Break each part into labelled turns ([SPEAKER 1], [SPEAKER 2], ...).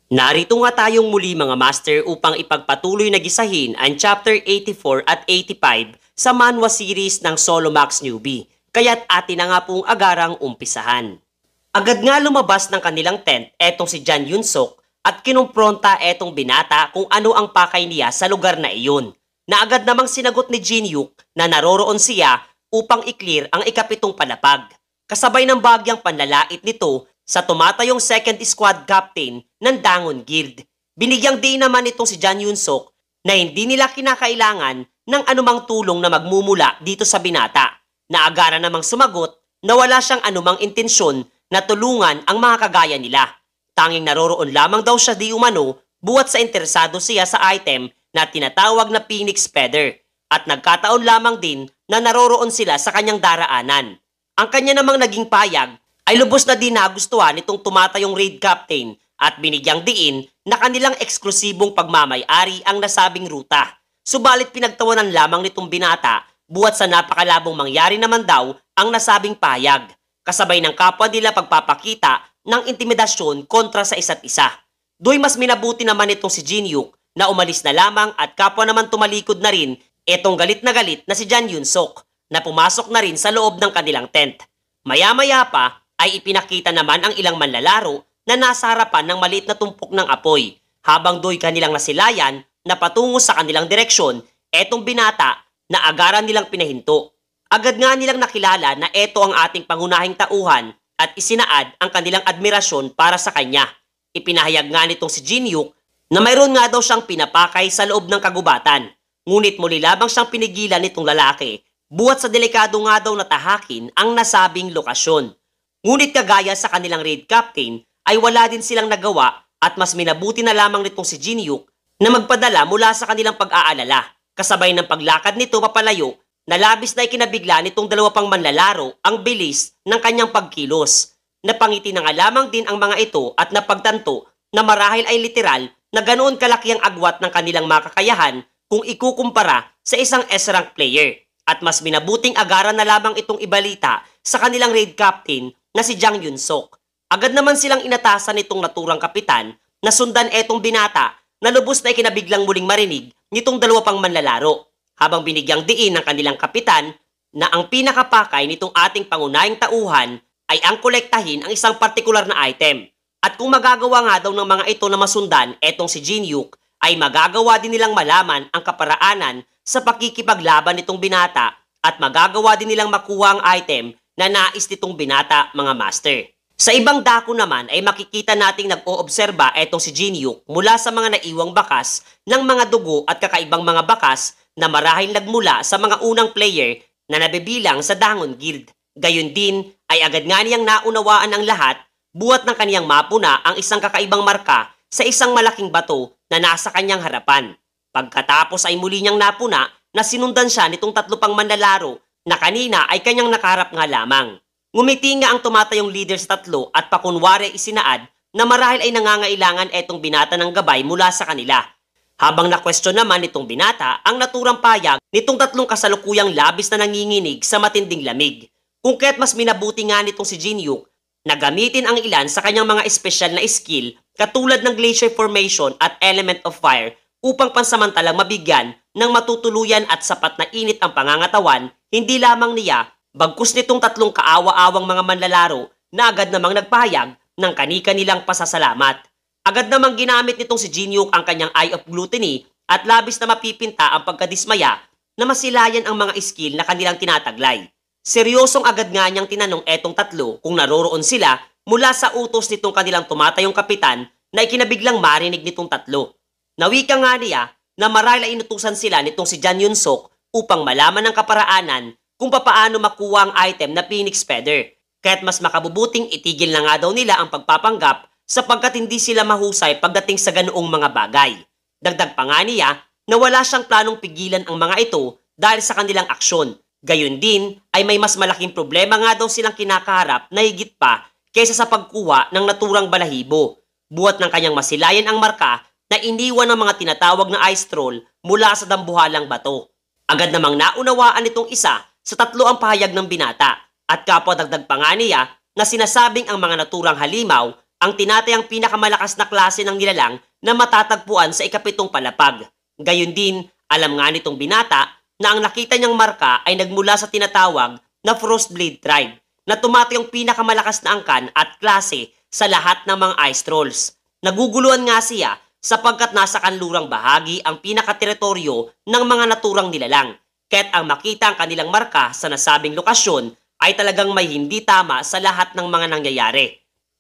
[SPEAKER 1] Narito nga tayong muli mga master upang ipagpatuloy na gisahin ang Chapter 84 at 85 sa manhwa series ng Solo Max Newbie, kaya't atin na nga pong agarang umpisahan. Agad nga lumabas ng kanilang tent etong si Jan Yunsok at kinumpronta etong binata kung ano ang pakay niya sa lugar na iyon, na agad namang sinagot ni Jinyuk na naroroon siya upang i-clear ang ikapitong palapag, kasabay ng bagyang panlalait nito sa tumatayong second squad captain ng Dangon Guild. Binigyang din naman itong si Jan Yunsok na hindi nila kinakailangan ng anumang tulong na magmumula dito sa binata, na agara namang sumagot na wala siyang anumang intensyon na tulungan ang mga kagaya nila. Tanging naroroon lamang daw siya di umano buwat sa interesado siya sa item na tinatawag na Phoenix Feather, at nagkataon lamang din na naroroon sila sa kanyang daraanan. Ang kanya namang naging payag ay lubos na din nagustuhan nitong tumatayong raid captain at binigyang diin na kanilang eksklusibong pagmamay-ari ang nasabing ruta. Subalit pinagtawanan lamang nitong binata buwat sa napakalabong mangyari naman daw ang nasabing payag, kasabay ng kapwa nila pagpapakita ng intimidasyon kontra sa isa't isa. Do'y mas minabuti naman itong si Jinyuk na umalis na lamang at kapwa naman tumalikod na rin etong galit na si Jan Yunsok na pumasok na rin sa loob ng kanilang tent. Maya-maya pa ay ipinakita naman ang ilang manlalaro na nasa harapan ng maliit na tumpok ng apoy, habang do'y kanilang nasilayan na patungo sa kanilang direksyon etong binata na agaran nilang pinahinto. Agad nga nilang nakilala na eto ang ating pangunahing tauhan at isinaad ang kanilang admirasyon para sa kanya. Ipinahayag nga nitong si Jinyuk na mayroon nga daw siyang pinapakay sa loob ng kagubatan, ngunit muli lamang siyang pinigilan nitong lalaki buwat sa delikado nga daw na tahakin ang nasabing lokasyon. Ngunit kagaya sa kanilang raid captain ay wala din silang nagawa at mas minabuti na lamang nitong si Jinyuk na magpadala mula sa kanilang pag-aalala, kasabay ng paglakad nito papalayo na labis na ikinabigla nitong dalawa pang manlalaro ang bilis ng kanyang pagkilos. Napangiti na nga lamang din ang mga ito at napagtanto na marahil ay literal na ganoon kalaki ang agwat ng kanilang makakayahan kung ikukumpara sa isang S-rank player, at mas minabuting agaran na lamang itong ibalita sa kanilang raid captain na si Jang Yunsok. Agad naman silang inatasan nitong naturang kapitan na sundan etong binata na lubos na ikinabiglang muling marinig nitong dalawa pang manlalaro, habang binigyang diin ng kanilang kapitan na ang pinakapakay nitong ating pangunahing tauhan ay ang kolektahin ang isang partikular na item. At kung magagawa nga daw ng mga ito na masundan etong si Jinyuk, ay magagawa din nilang malaman ang kaparaanan sa pakikipaglaban nitong binata at magagawa din nilang makuha ang item na nais nitong binata, mga master. Sa ibang dako naman ay makikita nating nag-oobserba etong si Jinyuk mula sa mga naiwang bakas ng mga dugo at kakaibang mga bakas na marahil nagmula sa mga unang player na nabibilang sa Dangon Guild. Gayon din ay agad nga niyang naunawaan ang lahat buwat ng kaniyang mapuna ang isang kakaibang marka sa isang malaking bato na nasa kanyang harapan. Pagkatapos ay muli niyang napuna na sinundan siya nitong tatlo pang manlalaro na kanina ay kanyang nakaharap nga lamang. Ngumiti nga ang tumatayong leader sa tatlo at pakunwari isinaad na marahil ay nangangailangan etong binata ng gabay mula sa kanila. Habang na-question naman nitong binata ang naturang payag nitong tatlong kasalukuyang labis na nanginginig sa matinding lamig, kung kaya't mas minabuti nga nitong si Jinyuk na gamitin ang ilan sa kanyang mga espesyal na skill katulad ng Glacier Formation at Element of Fire upang pansamantalang mabigyan ng matutuluyan at sapat na init ang pangangatawan, hindi lamang niya, bagkus nitong tatlong kaawa-awang mga manlalaro na agad namang nagpahayag ng kani-kanilang pasasalamat. Agad namang ginamit nitong si Jinyuk ang kanyang Eye of Gluttony at labis na mapipinta ang pagkadismaya na masilayan ang mga skill na kanilang tinataglay. Seryosong agad nga niyang tinanong etong tatlo kung naroroon sila mula sa utos nitong kanilang tumatayong kapitan na ikinabiglang marinig nitong tatlo. Nawika nga niya na marahil ay inutusan sila nitong si Jan Yunsok upang malaman ng kaparaanan kung papaano makuha ang item na Phoenix Feather, kaya't mas makabubuting itigil na nga daw nila ang pagpapanggap sapagkat hindi sila mahusay pagdating sa ganoong mga bagay. Dagdag pa nga niya na wala siyang planong pigilan ang mga ito dahil sa kanilang aksyon. Gayon din ay may mas malaking problema nga daw silang kinakaharap na higit pa kaysa sa pagkuha ng naturang balahibo, buhat ng kanyang masilayan ang marka na iniwan ng mga tinatawag na ice troll mula sa dambuhalang bato. Agad namang naunawaan nitong isa sa tatlo ang pahayag ng binata at kapwa dagdag pa nga niya na sinasabing ang mga naturang halimaw ang tinatayang pinakamalakas na klase ng nilalang na matatagpuan sa ikapitong palapag. Gayun din, alam nga nitong binata na ang nakita niyang marka ay nagmula sa tinatawag na Frostblade tribe na tumatayong pinakamalakas na angkan at klase sa lahat ng mga ice trolls. Naguguluhan nga siya sapagkat nasa kanlurang bahagi ang pinakateritoryo ng mga naturang nilalang. Kaya't ang makita ang kanilang marka sa nasabing lokasyon ay talagang may hindi tama sa lahat ng mga nangyayari.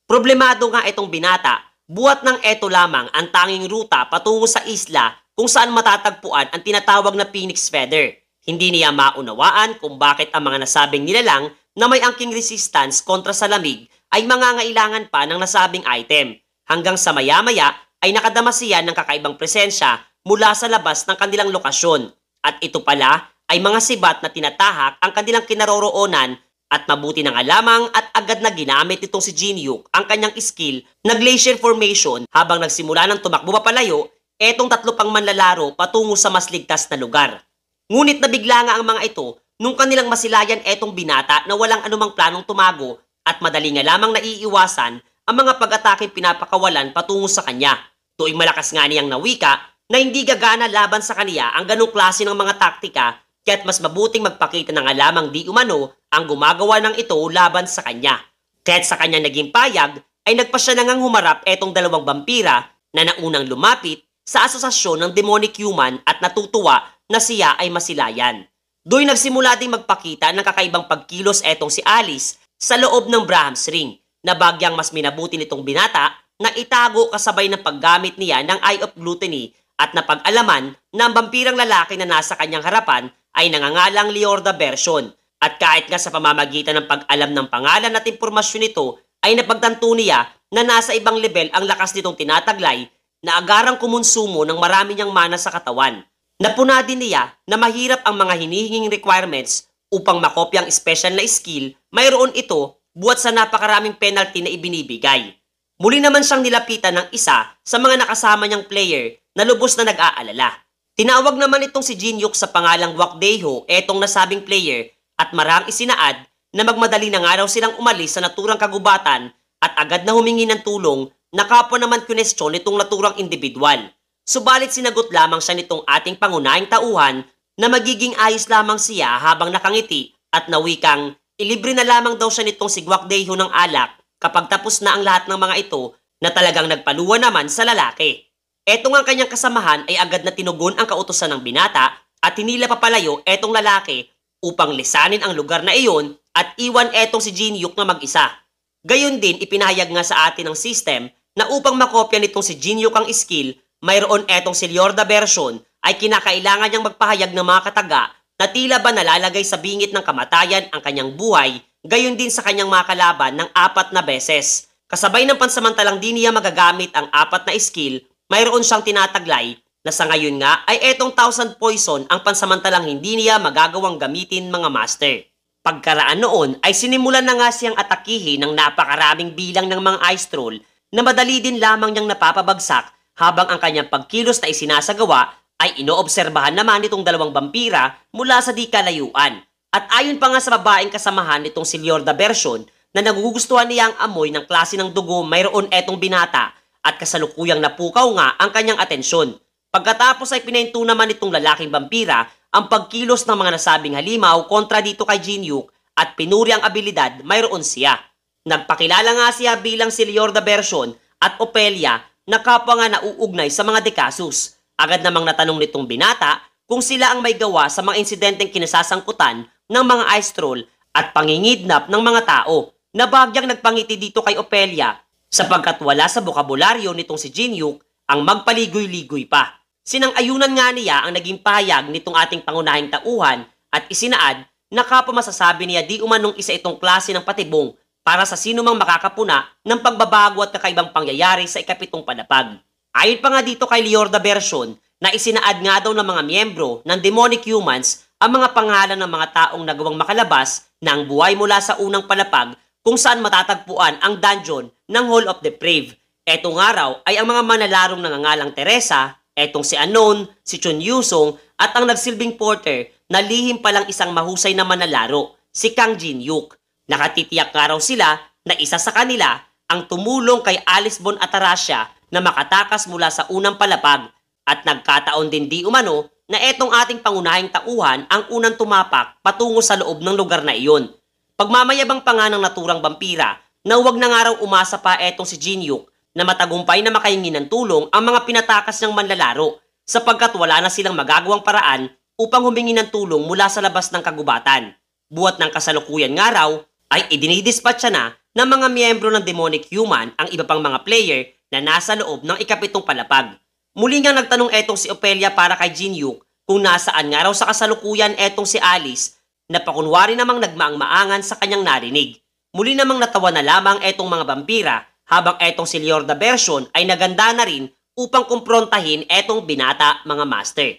[SPEAKER 1] Problemado nga itong binata, buhat ng eto lamang ang tanging ruta patungo sa isla kung saan matatagpuan ang tinatawag na Phoenix Feather. Hindi niya maunawaan kung bakit ang mga nasabing nilalang na may angking resistance kontra sa lamig ay mangangailangan pa ng nasabing item. Hanggang sa maya-maya ay nakadama siya ng kakaibang presensya mula sa labas ng kanilang lokasyon. At ito pala ay mga sibat na tinatahak ang kanilang kinaroroonan at mabuti ng alamang at agad na ginamit nitong si Jinyuk ang kanyang skill na glacier formation habang nagsimula ng tumakbo papalayo etong tatlo pang manlalaro patungo sa mas ligtas na lugar. Ngunit nabigla nga ang mga ito nung kanilang masilayan etong binata na walang anumang planong tumago at madali nga lamang naiiwasan ang mga pag-atake pinapakawalan patungo sa kanya. Tuwing malakas nga niyang nawika na hindi gagana laban sa kaniya ang ganong klase ng mga taktika kaya't mas mabuting magpakita ng alamang di umano ang gumagawa ng ito laban sa kanya. Kaya't sa kanya naging payag ay nagpasya na ngang humarap etong dalawang vampira na naunang lumapit sa asosasyon ng demonic human at natutuwa na siya ay masilayan. Do'y nagsimula ding magpakita ng kakaibang pagkilos etong si Alice sa loob ng Braham's Ring na bagyang mas minabuti nitong binata na itago kasabay ng paggamit niya ng Eye of Gluttony at napag-alaman na ang vampirang lalaki na nasa kanyang harapan ay nangangalang Liorda version. At kahit nga sa pamamagitan ng pag-alam ng pangalan at impormasyon nito ay napagtanto niya na nasa ibang level ang lakas nitong tinataglay na agarang kumonsumo ng marami niyang mana sa katawan. Napuna din niya na mahirap ang mga hinihinging requirements upang makopya ang special na skill, mayroon ito buhat sa napakaraming penalty na ibinibigay. Muli naman siyang nilapitan ng isa sa mga nakasama niyang player na lubos na nag-aalala. Tinawag naman itong si Jinyuk sa pangalang Wakdeho etong nasabing player at marang isinaad na magmadali na nga raw silang umalis sa naturang kagubatan at agad na humingi ng tulong na kapwa naman kunestyon nitong naturang individual. Subalit sinagot lamang siya nitong ating pangunahing tauhan na magiging ayos lamang siya habang nakangiti at nawikang ilibre na lamang daw siya nitong si Wakdeho ng alak kapag tapos na ang lahat ng mga ito na talagang nagpaluwa naman sa lalaki. Etong ang kanyang kasamahan ay agad na tinugon ang kautusan ng binata at hinila papalayo etong lalaki upang lisanin ang lugar na iyon at iwan etong si Jinyuk na mag-isa. Gayon din ipinahayag nga sa atin ng system na upang makopya nitong si Jinyuk ang skill, mayroon etong si Liorda version ay kinakailangan niyang magpahayag ng mga kataga na tila ba nalalagay sa bingit ng kamatayan ang kanyang buhay, gayon din sa kanyang mga kalaban ng 4 na beses. Kasabay ng pansamantalang di niya magagamit ang 4 na skill, mayroon siyang tinataglay na sa ngayon nga ay etong 1000 poison ang pansamantalang hindi niya magagawang gamitin mga master. Pagkaraan noon ay sinimulan na nga siyang atakihin ng napakaraming bilang ng mga ice troll na madali din lamang niyang napapabagsak habang ang kanyang pagkilos na isinasagawa ay inoobserbahan naman nitong dalawang vampira mula sa di kalayuan. At ayon pa nga sa babaeng kasamahan nitong si Liorda version na nagugustuhan niya ang amoy ng klase ng dugo mayroon etong binata at kasalukuyang napukaw nga ang kanyang atensyon. Pagkatapos ay pinahinto naman itong lalaking vampira ang pagkilos ng mga nasabing halimaw kontra dito kay Jinyuk at pinuri ang abilidad mayroon siya. Nagpakilala nga siya bilang si Liorda version at Ophelia na kapwa nga nauugnay sa mga Decasus. Agad namang natanong nitong binata kung sila ang may gawa sa mga insidenteng kinasasangkutan ng mga ice troll at pangingidnap ng mga tao. Nabagyang nagpangiti dito kay Ophelia sapagkat wala sa bokabularyo nitong si Jinyuk ang magpaligoy-ligoy pa. Sinang-ayunan nga niya ang naging pahayag nitong ating pangunahing tauhan at isinaad na kapwa masasabi niya di umanong isa itong klase ng patibong para sa sino mang makakapuna ng pagbabago at kakaibang pangyayari sa ikapitong padapag. Ayon pa nga dito kay Liorda version na isinaad nga daw ng mga miyembro ng demonic humans ang mga pangalan ng mga taong nagawang makalabas ng buhay mula sa unang palapag kung saan matatagpuan ang dungeon ng Hall of the Brave. Etong araw ay ang mga manalarong nangangalang Teresa, etong si Anon, si Chun Yusong at ang nagsilbing porter na lihim palang isang mahusay na manalaro, si Kang Jinyuk. Nakatitiyak nga raw sila na isa sa kanila ang tumulong kay Alice Bon Atarasya na makatakas mula sa unang palapag at nagkataon din di umano na etong ating pangunahing tauhan ang unang tumapak patungo sa loob ng lugar na iyon. Pagmamayabang pa nga ng naturang vampira na huwag na nga raw umasa pa etong si Jinyuk na matagumpay na makahingi ng tulong ang mga pinatakas ng manlalaro sapagkat wala na silang magagawang paraan upang humingi ng tulong mula sa labas ng kagubatan. Buhat ng kasalukuyan nga raw ay idinidispatcha na ng mga miyembro ng Demonic Human ang iba pang mga player na nasa loob ng ikapitong palapag. Muli nga nagtanong etong si Ophelia para kay Jinyuk kung nasaan nga raw sa kasalukuyan etong si Alice na pakunwari namang nagmaang-maangan sa kanyang narinig. Muli namang natawa na lamang etong mga vampira habang etong si Liorda version ay naganda na rin upang kumprontahin etong binata mga master.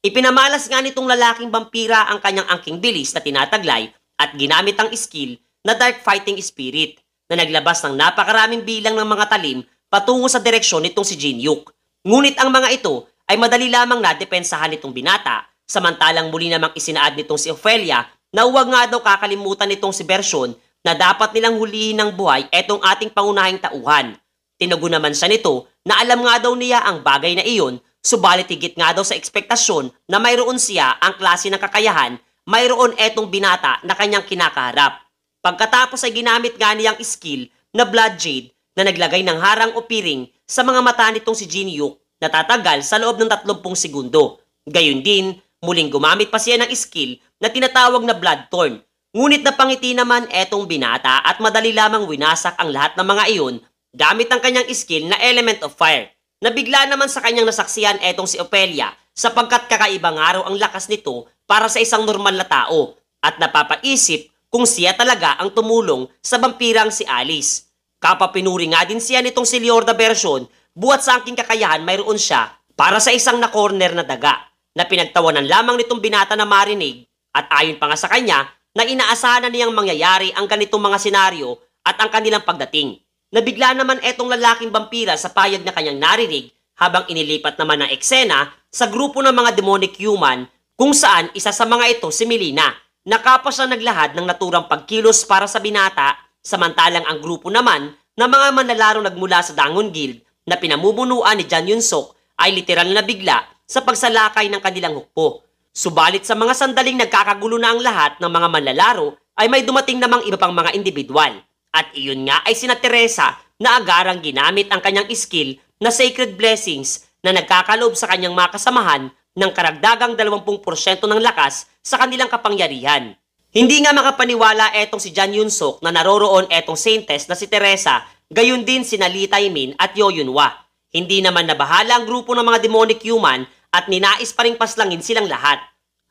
[SPEAKER 1] Ipinamalas nga nitong lalaking vampira ang kanyang angking bilis na tinataglay at ginamit ang skill na Dark Fighting Spirit na naglabas ng napakaraming bilang ng mga talim patungo sa direksyon nitong si Jinyuk. Ngunit ang mga ito ay madali lamang nadepensahan nitong binata samantalang muli namang isinaad nitong si Ophelia na huwag nga daw kakalimutan nitong si Version na dapat nilang hulihin ng buhay etong ating pangunahing tauhan. Tinago naman siya nito na alam nga daw niya ang bagay na iyon, subalit higit nga daw sa ekspektasyon na mayroon siya ang klase ng kakayahan, mayroon etong binata na kanyang kinakaharap. Pagkatapos ay ginamit nga niyang skill na Blood Jade na naglagay ng harang o piring sa mga mata nitong si Jinyuk na tatagal sa loob ng 30 segundo. Gayun din, muling gumamit pa siya ng skill na tinatawag na Blood Thorn. Ngunit napangiti naman etong binata at madali lamang winasak ang lahat ng mga iyon gamit ang kanyang skill na Element of Fire. Nabigla naman sa kanyang nasaksihan etong si Ophelia sapagkat kakaibang araw ang lakas nito para sa isang normal na tao at napapaisip kung siya talaga ang tumulong sa vampirang si Alice. Kapapinuri nga din siya nitong si Liorda version buhat sa angking kakayahan mayroon siya para sa isang na-corner na daga na pinagtawanan lamang nitong binata na marinig at ayon pa nga sa kanya na inaasahan na niyang mangyayari ang ganitong mga senaryo at ang kanilang pagdating. Nabigla naman etong lalaking vampira sa payag na kanyang narinig habang inilipat naman ang eksena sa grupo ng mga Demonic Human kung saan isa sa mga ito si Melina. Nakapos na naglahad ng naturang pagkilos para sa binata samantalang ang grupo naman ng mga manlalaro nagmula sa Dangon Guild na pinamumunuan ni Jan Yunsok ay literal na bigla sa pagsalakay ng kanilang hukbo. Subalit sa mga sandaling nagkakagulo na ang lahat ng mga manlalaro ay may dumating namang iba pang mga individual. At iyon nga ay sina Teresa na agarang ginamit ang kanyang skill na Sacred Blessings na nagkakaloob sa kanyang mga kasamahan ng karagdagang 20% ng lakas sa kanilang kapangyarihan. Hindi nga makapaniwala etong si Jan Yunsok na naroroon etong Saintess na si Teresa, gayon din sina Lee Taimin at Yo Yunhwa. Hindi naman nabahala ang grupo ng mga Demonic Human at ninais pa ring paslangin silang lahat.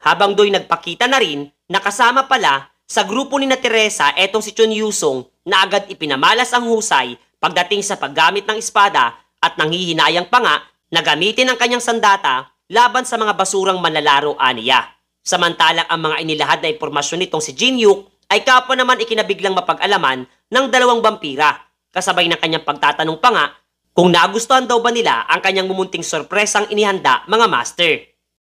[SPEAKER 1] Habang do'y nagpakita na rin, nakasama pala sa grupo ni na Teresa etong si Chun Yusong na agad ipinamalas ang husay pagdating sa paggamit ng espada at nanghihinayang pa nga na gamitin ang kanyang sandata laban sa mga basurang manlalaro aniya. Samantalang ang mga inilahad na impormasyon nitong si Jinyuk ay kapwa naman ikinabiglang mapag-alaman ng dalawang vampira. Kasabay ng kanyang pagtatanong pa nga kung nagustuhan daw ba nila ang kanyang mumunting sorpresang inihanda mga master.